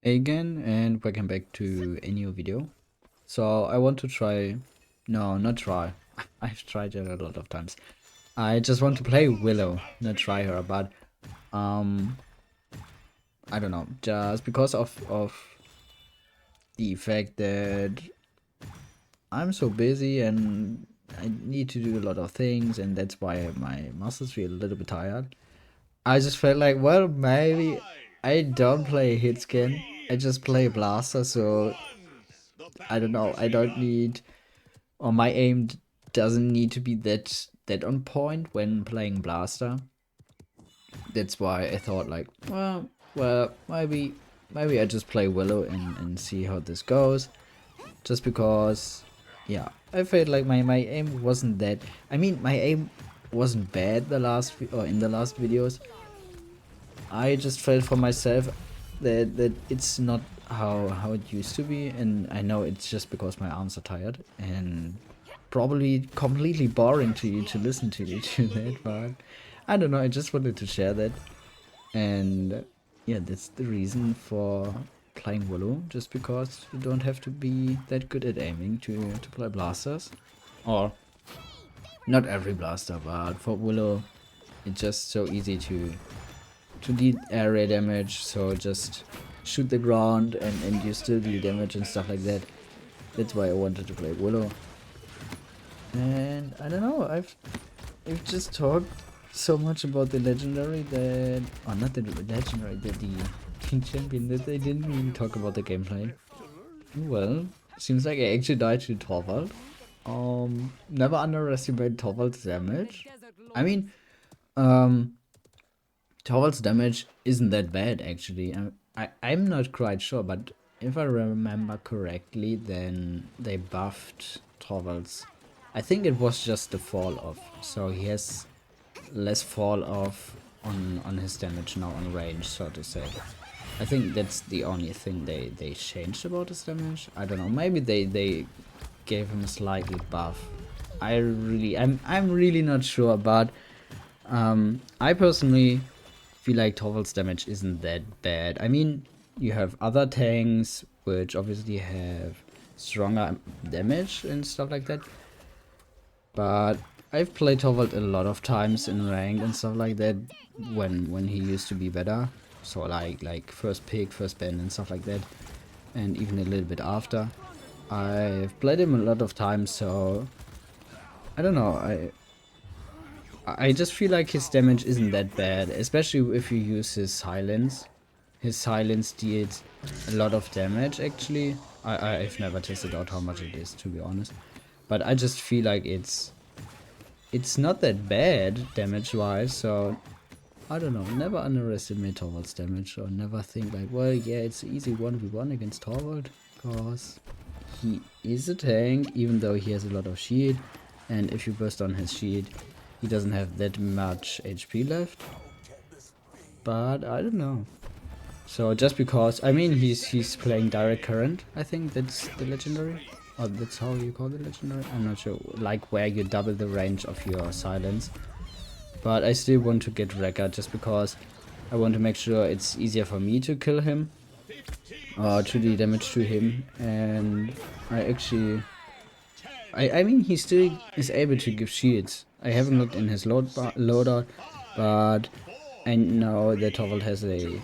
Again, and welcome back to a new video. So I want to try, no, not try. I've tried it a lot of times. I just want to play Willow, not try her, but um, I don't know, just because of the fact that I'm so busy and I need to do a lot of things, and that's why my muscles feel a little bit tired. I just felt like, well, maybe I don't play hit scan. I just play blaster, so I don't know. I don't need, or my aim doesn't need to be that on point when playing blaster. That's why I thought like, well, maybe I just play Willow and see how this goes. Just because, yeah, I felt like my aim wasn't that. I mean, my aim wasn't bad or in the last videos. I just felt for myself that it's not how it used to be, and I know it's just because my arms are tired and probably completely boring to you to listen to you to that, but I don't know, I just wanted to share that. And yeah, that's the reason for playing Willow, just because you don't have to be that good at aiming to play blasters. Or not every blaster, but for Willow it's just so easy to deal area damage, so just shoot the ground and you still deal damage and stuff like that. That's why I wanted to play Willow. And I don't know, I've just talked so much about the legendary that, or not the legendary, the champion, that I didn't even talk about the gameplay. Well, seems like I actually died to Torvald. Never underestimate Torvald's damage. I mean, um, Torvald's damage isn't that bad actually. I'm not quite sure, but if I remember correctly, then they buffed Torvald's. I think it was just the fall off, so he has less fall off on his damage now on range, so to say. I think that's the only thing they changed about his damage. I don't know. Maybe they gave him a slightly buff. I'm really not sure, but I personally feel like Torvald's damage isn't that bad. I mean, you have other tanks which obviously have stronger damage and stuff like that, but I've played Torvald a lot of times in ranked and stuff like that when he used to be better. So like first pick, first ban and stuff like that, and even a little bit after. I've played him a lot of times, so I don't know. I just feel like his damage isn't that bad, especially if you use his silence. His silence deals a lot of damage actually. I've never tested out how much it is, to be honest, but I just feel like it's not that bad damage wise, so I don't know, never underestimate Torvald's damage, or never think like, well, yeah, it's an easy 1v1 against Torvald, because he is a tank, even though he has a lot of shield, and if you burst on his shield, he doesn't have that much HP left. But I don't know. So just because, I mean, he's playing direct current, I think that's the legendary. Or that's how you call the legendary? I'm not sure, like where you double the range of your silence. But I still want to get Wrecker just because I want to make sure it's easier for me to kill him, or to do damage to him. And I mean, he still is able to give shields. I haven't looked in his loadout, but I know that Torvald has a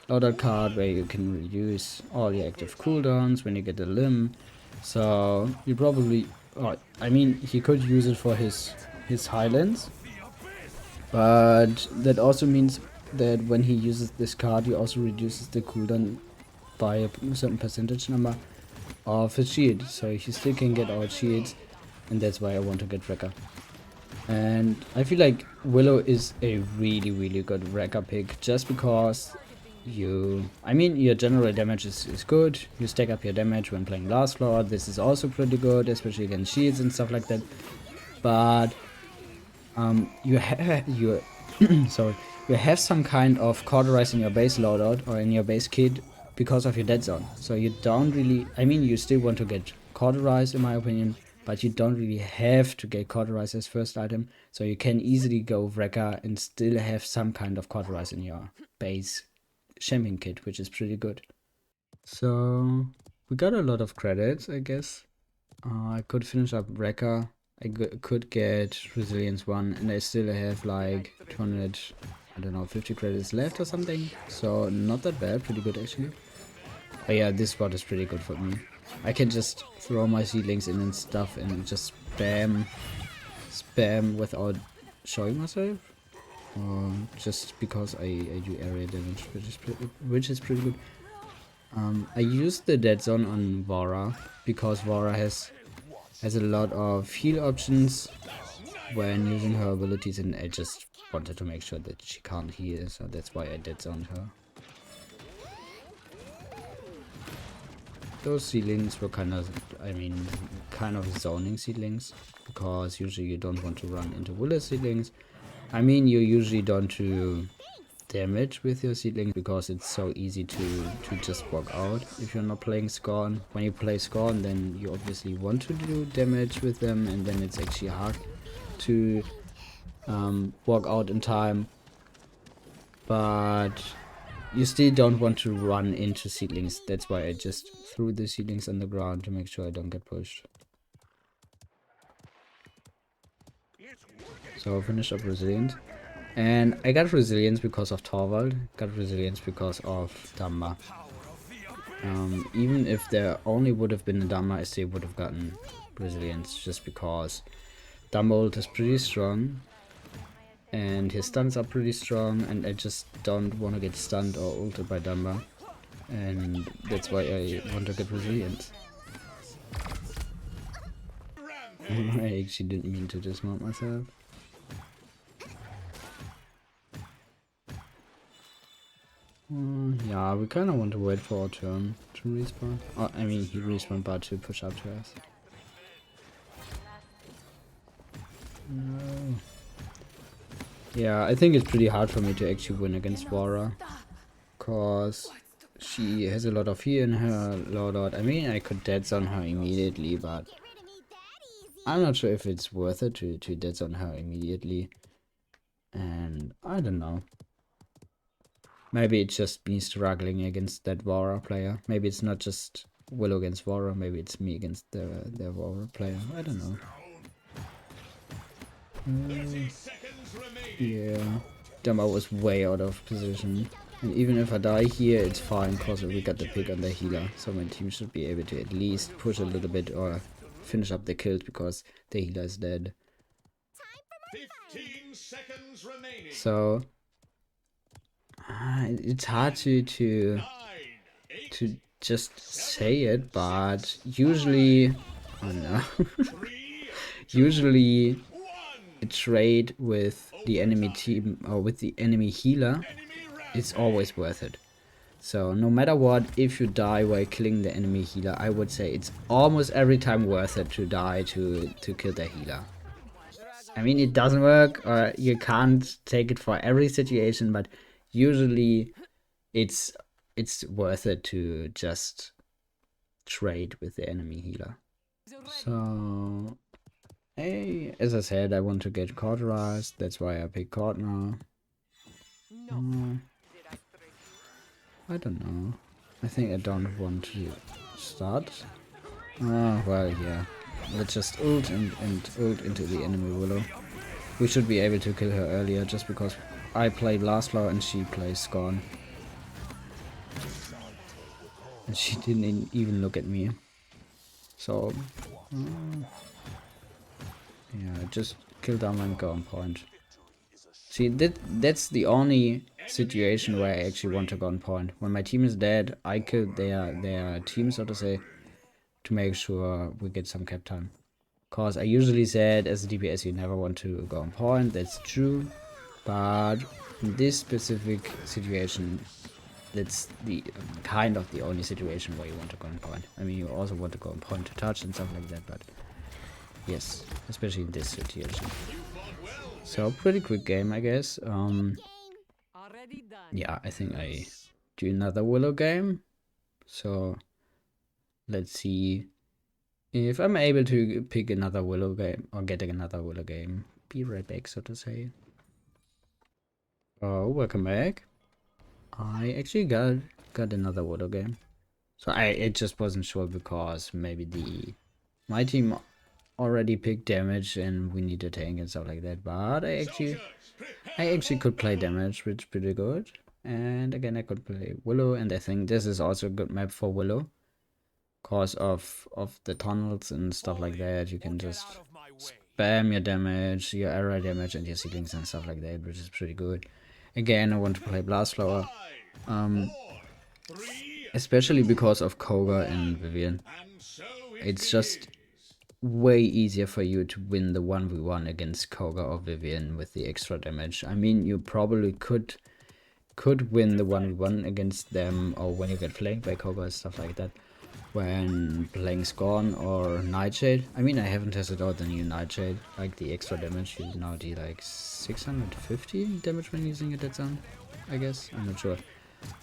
loadout card where you can reduce all your active cooldowns when you get a limb. So you probably, I mean, he could use it for his Highlands, but that also means that when he uses this card, he also reduces the cooldown by a certain percentage number of his shield, so he still can get all shields, and that's why I want to get Wrecker. And I feel like Willow is a really good Wrecker pick, just because I mean, your general damage is good, you stack up your damage when playing last floor, this is also pretty good, especially against shields and stuff like that, but you sorry, you have some kind of cauterize in your base loadout or in your base kit because of your dead zone. So you don't really, I mean, you still want to get cauterize in my opinion, but you don't really have to get cauterize as first item. So you can easily go Wrecker and still have some kind of cauterize in your base champion kit, which is pretty good. So we got a lot of credits, I guess. I could finish up Wrecker. I could get Resilience 1, and I still have like 200, I don't know, 50 credits left or something. So not that bad, pretty good actually. But yeah, this spot is pretty good for me. I can just throw my seedlings in and stuff and just spam without showing myself. Just because I do area damage, which is pretty good. I use the dead zone on Vara because Vara has a lot of heal options when using her abilities, and I just wanted to make sure that she can't heal, so that's why I dead zoned her. Those seedlings were kind of, kind of zoning seedlings, because usually you don't want to run into Willo seedlings. I mean, you usually don't do damage with your seedlings because it's so easy to just walk out if you're not playing Scorn. When you play Scorn, then you obviously want to do damage with them, and then it's actually hard to walk out in time. But you still don't want to run into seedlings. That's why I just threw the seedlings on the ground to make sure I don't get pushed. So finish up Resilient. And I got Resilience because of Torvald, got Resilience because of Damba. Even if there only would have been a Damba, I still would have gotten Resilience, just because Damba ult is pretty strong, and his stuns are pretty strong, and I just don't want to get stunned or ulted by Damba, and that's why I want to get Resilience. I actually didn't mean to dismount myself. Yeah, we kind of want to wait for our turn to respawn. Oh, I mean, he respawned, but to push up to us. No. Yeah, I think it's pretty hard for me to actually win against Vara, cause she has a lot of heal in her loadout. I mean, I could dead zone her immediately, but I'm not sure if it's worth it to dead zone her immediately. And I don't know. Maybe it's just me struggling against that Vara player. Maybe it's not just Willo against Vara. Maybe it's me against the Vara player. I don't know. Yeah, Damba was way out of position. And even if I die here, it's fine because we got the pick on the healer. So my team should be able to at least push a little bit or finish up the kills because the healer is dead. 15 seconds remaining. So it's hard to just say it, but usually, oh no, usually a trade with the enemy team or with the enemy healer is always worth it. So no matter what, if you die while killing the enemy healer, I would say it's almost every time worth it to die to kill the healer. I mean, it doesn't work, or you can't take it for every situation, but usually it's worth it to just trade with the enemy healer. So, hey, as I said, I want to get cauterized. That's why I pick Caught now. I don't know. I think I don't want to start. Oh, well, yeah. Let's just ult and ult into the enemy Willo. We should be able to kill her earlier just because I play last floor and she plays Scorn. And she didn't even look at me. So, yeah, just kill down and go on point. See, that's the only situation where I actually want to go on point. When my team is dead, I kill their team, so to say, to make sure we get some cap time. Cause I usually said as a DPS you never want to go on point, that's true. But in this specific situation, that's the kind of the only situation where you want to go on point. I mean, you also want to go on point to touch and stuff like that, but yes, especially in this situation. So pretty quick game, I guess. Yeah, I think I do another Willo game. So let's see if I'm able to pick another Willo game or getting another Willo game. Be right back, so to say. Oh, welcome back. I actually got another Willo game. So I just wasn't sure because maybe my team already picked damage and we need a tank and stuff like that. But I actually could play damage, which is pretty good. And again, I could play Willow, and I think this is also a good map for Willow. Cause of the tunnels and stuff like that, you can just spam your damage, your area damage, and your ceilings and stuff like that, which is pretty good. Again, I want to play Blast Flower, especially because of Koga and Vivian. It's just way easier for you to win the 1v1 against Koga or Vivian with the extra damage. I mean, you probably could win the 1v1 against them, or when you get flanked by Koga and stuff like that, when playing Scorn or Nightshade. I mean, I haven't tested out the new Nightshade, like the extra damage. You now do like 650 damage when using a Dead Zone, I guess. I'm not sure.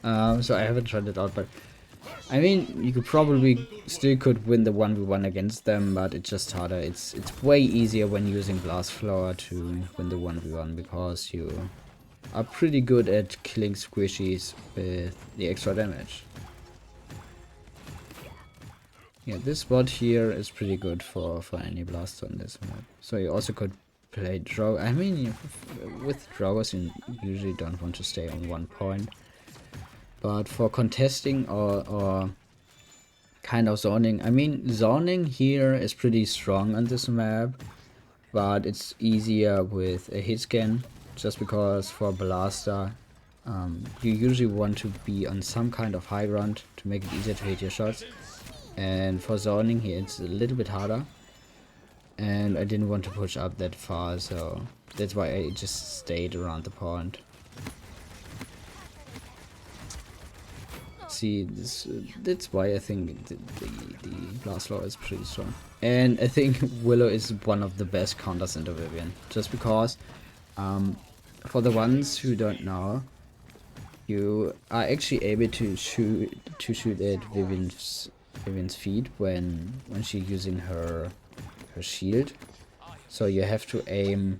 So I haven't tried it out, but I mean, you could probably still could win the 1v1 against them, but it's just harder. It's way easier when using Blast Flower to win the 1v1 because you are pretty good at killing squishies with the extra damage. Yeah, this spot here is pretty good for any blast on this map. So you also could play draw. I mean, with drawers you usually don't want to stay on one point. But for contesting or kind of zoning, I mean, zoning here is pretty strong on this map, but it's easier with a hit scan, just because for blaster, you usually want to be on some kind of high ground to make it easier to hit your shots. And for zoning here, it's a little bit harder. And I didn't want to push up that far, so that's why I just stayed around the point. See, that's why I think the Blast Flower is pretty strong. And I think Willow is one of the best counters into Vivian. Just because, for the ones who don't know, you are actually able to shoot at Vivian's feet when she's using her shield. So you have to aim.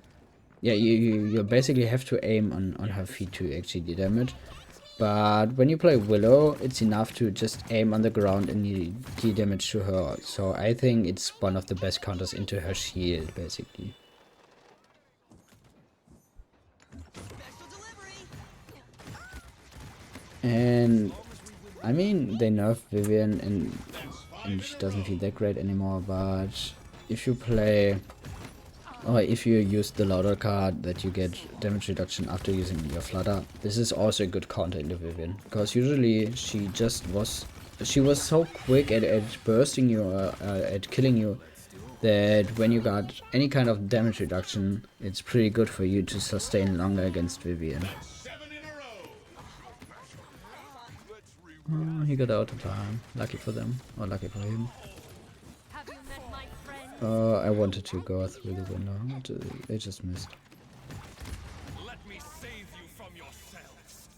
Yeah, you basically have to aim on her feet to actually do damage. But when you play Willow, it's enough to just aim on the ground and you deal damage to her. So I think it's one of the best counters into her shield, basically. And I mean, they nerf Vivian and she doesn't feel that great anymore. But if you play, or if you use the Lauder card that you get damage reduction after using your Flutter, this is also a good counter into Vivian. Because usually she was so quick at bursting you, at killing you, that when you got any kind of damage reduction, it's pretty good for you to sustain longer against Vivian. Oh, he got out of time. Lucky for them, or lucky for him. I wanted to go through the window. They just missed. Let me save you from yourselves.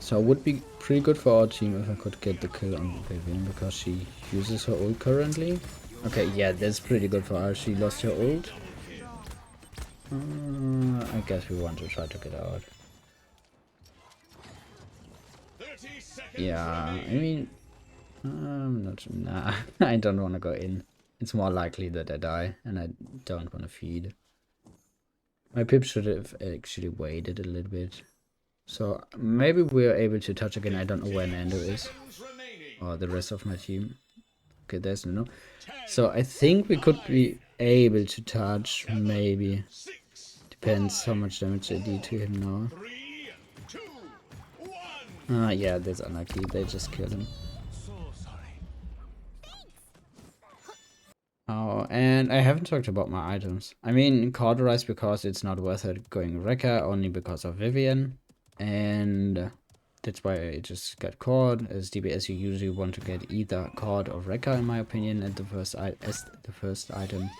So it would be pretty good for our team if I could get the kill on Vivian, because she uses her ult currently. Okay, yeah, that's pretty good for her. She lost her ult. I guess we want to try to get out. Yeah, I mean, nah, I don't want to go in. It's more likely that I die, and I don't want to feed. My pip should have actually waited a little bit. So maybe we're able to touch again. I don't know where Nando is, or the rest of my team. Okay, there's no. So I think we could be able to touch, maybe. Depends how much damage I do to him now. Yeah, that's unlucky. They just killed him. Oh, and I haven't talked about my items. I mean, cauterize because it's not worth it going Rekka, only because of Vivian. And that's why I just got caught. As DPS, you usually want to get either caught or Rekka, in my opinion, as the first item.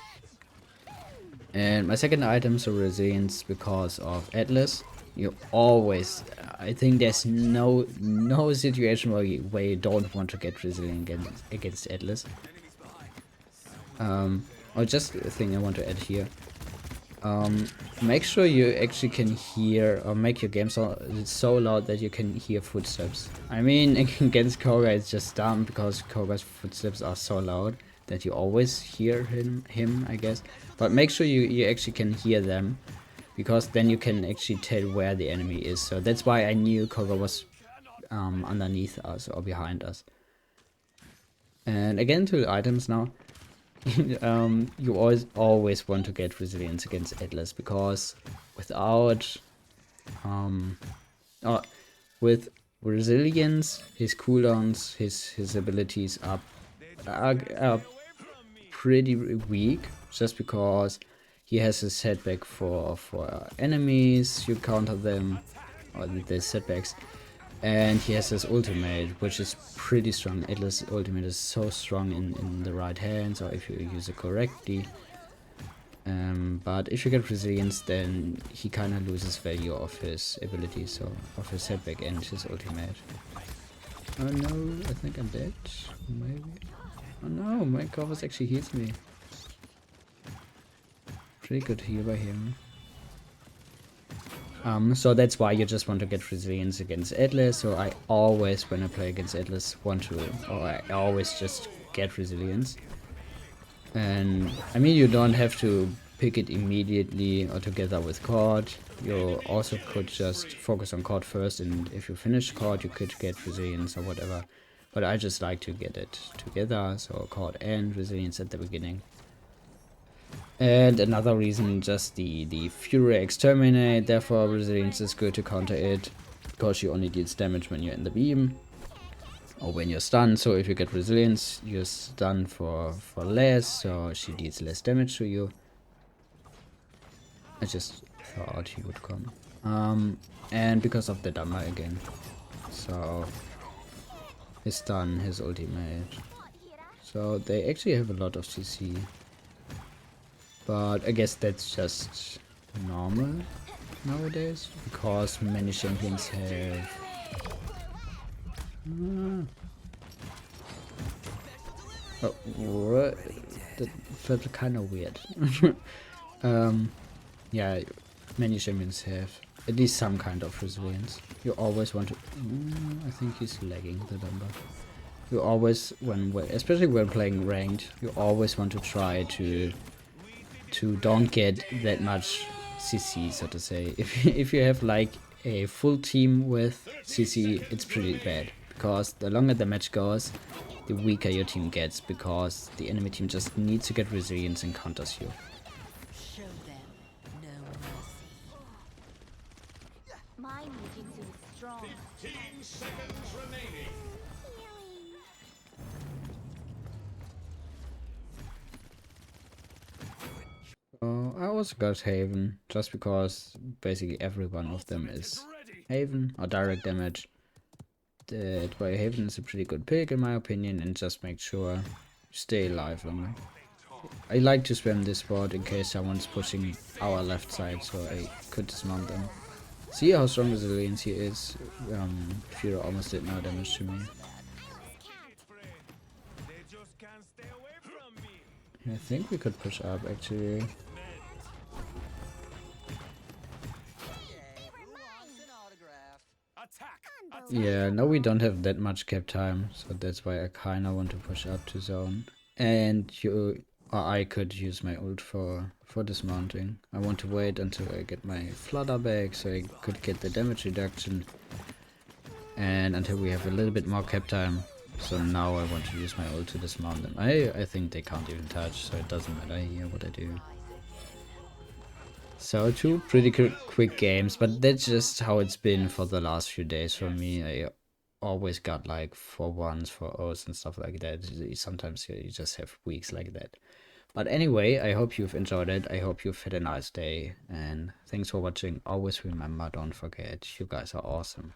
And my second item is Resilience because of Atlas. You always, I think there's no situation where you don't want to get Resilient against Atlas. Or just a thing I want to add here. make sure you actually can hear or make your game so loud that you can hear footsteps. I mean, against Koga it's just dumb because Koga's footsteps are so loud that you always hear him, I guess. But make sure you actually can hear them, because then you can actually tell where the enemy is. So that's why I knew Koga was underneath us or behind us. And again, to the items now. You always want to get resilience against Atlas, because without with resilience, his cooldowns, his abilities are pretty weak, just because he has a setback for enemies. You counter them, or the setbacks, and he has his ultimate, which is pretty strong. Atlas' ultimate is so strong in the right hands, or if you use it correctly. But if you get resilience, then he kind of loses value of his ability, so of his setback and his ultimate. Oh no, I think I'm dead. Maybe. Oh no, my covers actually heals me. Pretty good heal by him. So that's why you just want to get resilience against Atlas. So I always, when I play against Atlas, I always just get resilience. And I mean, you don't have to pick it immediately or together with Cord. You also could just focus on Cord first, and if you finish Cord, you could get resilience or whatever. But I just like to get it together, so Cord and resilience at the beginning. And another reason, just the Fury Exterminate, therefore resilience is good to counter it, because you only deals damage when you're in the beam or when you're stunned. So if you get resilience, you're stunned for less, so she deals less damage to you. I just thought he would come. And because of the Dama again. So his stun, his ultimate. So they actually have a lot of CC. But I guess that's just normal nowadays, because many champions have... Oh, what? That felt kind of weird. Yeah, many champions have at least some kind of resilience. You always want to... I think he's lagging, the number. You always, especially when playing ranked, you always want to try to don't get that much CC, so to say. If you have like a full team with CC, it's pretty bad, because the longer the match goes, the weaker your team gets, because the enemy team just needs to get resilience and counters you. Show them no mercy. My Jujutsu is strong. 15 seconds remaining. I also got Haven, just because basically every one of them is Haven or direct damage. That why Haven is a pretty good pick in my opinion, and just make sure you stay alive longer. I like to spam this spot in case someone's pushing our left side, so I could dismount them. See how strong resilience he is. Fury almost did no damage to me. I think we could push up actually. Yeah, no, we don't have that much cap time, so that's why I kinda want to push up to zone. And I could use my ult for dismounting. I want to wait until I get my flutter back, so I could get the damage reduction. And until we have a little bit more cap time. So now I want to use my ult to dismount them. I think they can't even touch, so it doesn't matter here what I do. So 2 pretty quick games, but that's just how it's been for the last few days for me. I always got like 4-1s, 4-0s and stuff like that. Sometimes you just have weeks like that. But anyway, I hope you've enjoyed it. I hope you've had a nice day, and thanks for watching. Always remember, don't forget, you guys are awesome.